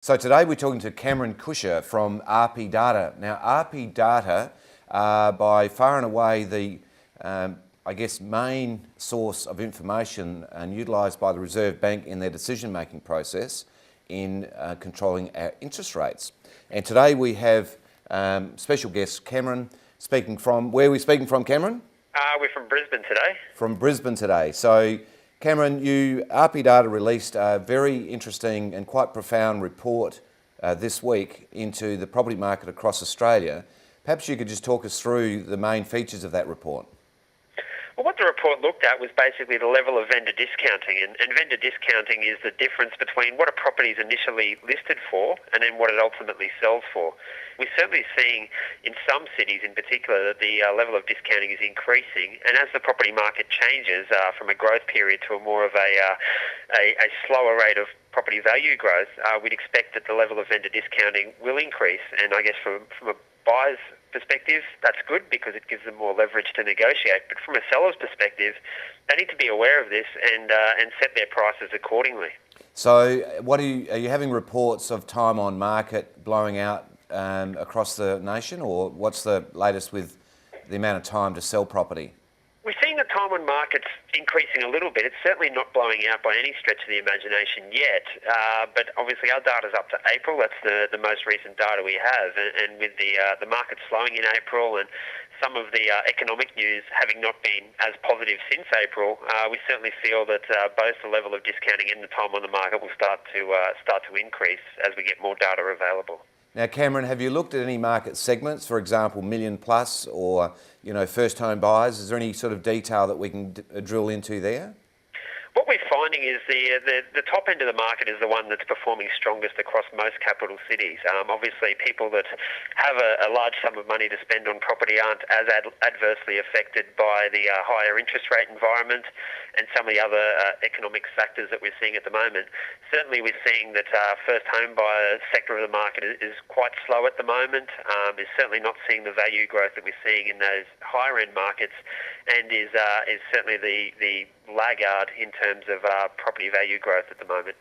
So today we're talking to Cameron Kusher from RP Data. Now RP Data are by far and away the, main source of information and utilised by the Reserve Bank in their decision-making process in controlling our interest rates. And today we have special guest Cameron speaking from, where are we speaking from, Cameron? We're from Brisbane today. From Brisbane today. So Cameron, RP Data released a very interesting and quite profound report this week into the property market across Australia. Perhaps you could just talk us through the main features of that report. Well, what the report looked at was basically the level of vendor discounting, and vendor discounting is the difference between what a property is initially listed for and then what it ultimately sells for. We're certainly seeing in some cities in particular that the level of discounting is increasing, and as the property market changes from a growth period to a more of a slower rate of property value growth, we'd expect that the level of vendor discounting will increase. And I guess from a buyer's perspective, that's good because it gives them more leverage to negotiate. But from a seller's perspective, they need to be aware of this and set their prices accordingly. So, are you having reports of time on market blowing out across the nation, or what's the latest with the amount of time to sell property? We're seeing the time on markets increasing a little bit. It's certainly not blowing out by any stretch of the imagination yet, but obviously our data's up to April. That's the most recent data we have, and with the market slowing in April and some of the economic news having not been as positive since April, we certainly feel that both the level of discounting and the time on the market will start to increase as we get more data available. Now, Cameron, have you looked at any market segments, for example, million plus or first home buyers? Is there any sort of detail that we can drill into there? What we're finding is the top end of the market is the one that's performing strongest across most capital cities. Obviously, people that have a large sum of money to spend on property aren't as adversely affected by the higher interest rate environment and some of the other economic factors that we're seeing at the moment. Certainly, we're seeing that first home buyer sector of the market is quite slow at the moment. Is certainly not seeing the value growth that we're seeing in those higher end markets, and is certainly the laggard in terms of property value growth at the moment.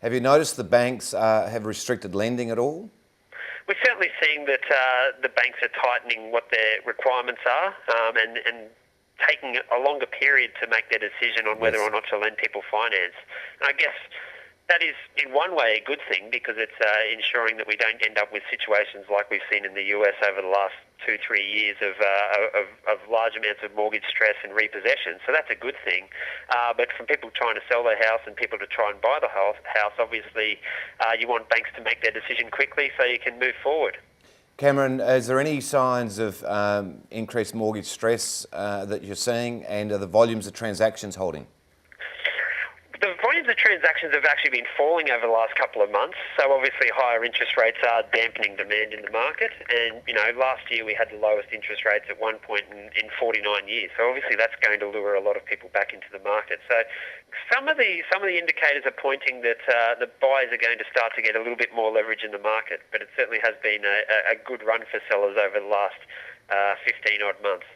Have you noticed the banks have restricted lending at all? We're certainly seeing that the banks are tightening what their requirements are and taking a longer period to make their decision on whether or not to lend people finance. And I guess that is, in one way, a good thing because it's ensuring that we don't end up with situations like we've seen in the US over the last 2-3 years of large amounts of mortgage stress and repossession. So that's a good thing. But from people trying to sell their house and people to try and buy the house, obviously you want banks to make their decision quickly so you can move forward. Cameron, is there any signs of increased mortgage stress that you're seeing, and are the volumes of transactions holding? The volumes of transactions have actually been falling over the last couple of months, so obviously higher interest rates are dampening demand in the market. And last year we had the lowest interest rates at one point in 49 years, so obviously that's going to lure a lot of people back into the market. So some of the indicators are pointing that the buyers are going to start to get a little bit more leverage in the market, but it certainly has been a good run for sellers over the last 15 odd months.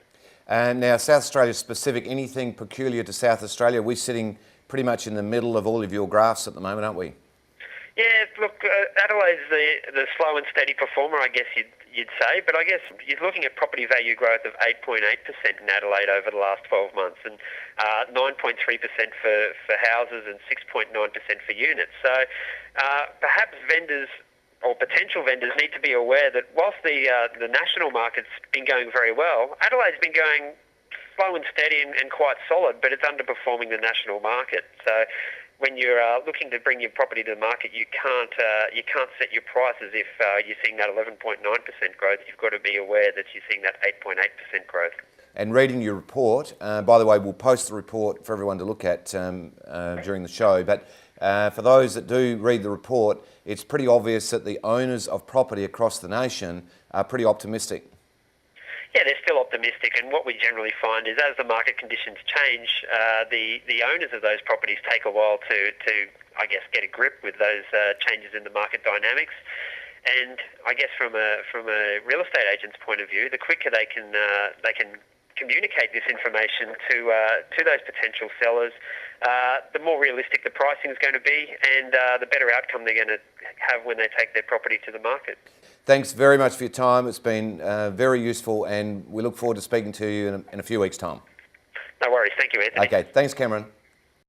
And now South Australia specific, anything peculiar to South Australia? We're sitting pretty much in the middle of all of your graphs at the moment, aren't we? Yeah, look, Adelaide's the slow and steady performer, I guess you'd say. But I guess you're looking at property value growth of 8.8% in Adelaide over the last 12 months, and 9.3% for houses and 6.9% for units. So perhaps vendors or potential vendors need to be aware that whilst the national market's been going very well, Adelaide's been going slow and steady and quite solid, but it's underperforming the national market. So when you're looking to bring your property to the market, you can't set your prices if you're seeing that 11.9% growth. You've got to be aware that you're seeing that 8.8% growth. And reading your report, by the way, we'll post the report for everyone to look at during the show, but for those that do read the report, it's pretty obvious that the owners of property across the nation are pretty optimistic. Yeah, they're still optimistic, and what we generally find is as the market conditions change, the owners of those properties take a while to I guess get a grip with those changes in the market dynamics. And I guess from a real estate agent's point of view, the quicker they can communicate this information to those potential sellers, the more realistic the pricing is going to be, and the better outcome they're going to have when they take their property to the market. Thanks very much for your time. It's been very useful, and we look forward to speaking to you in a few weeks' time. No worries. Thank you, Anthony. Okay, thanks, Cameron.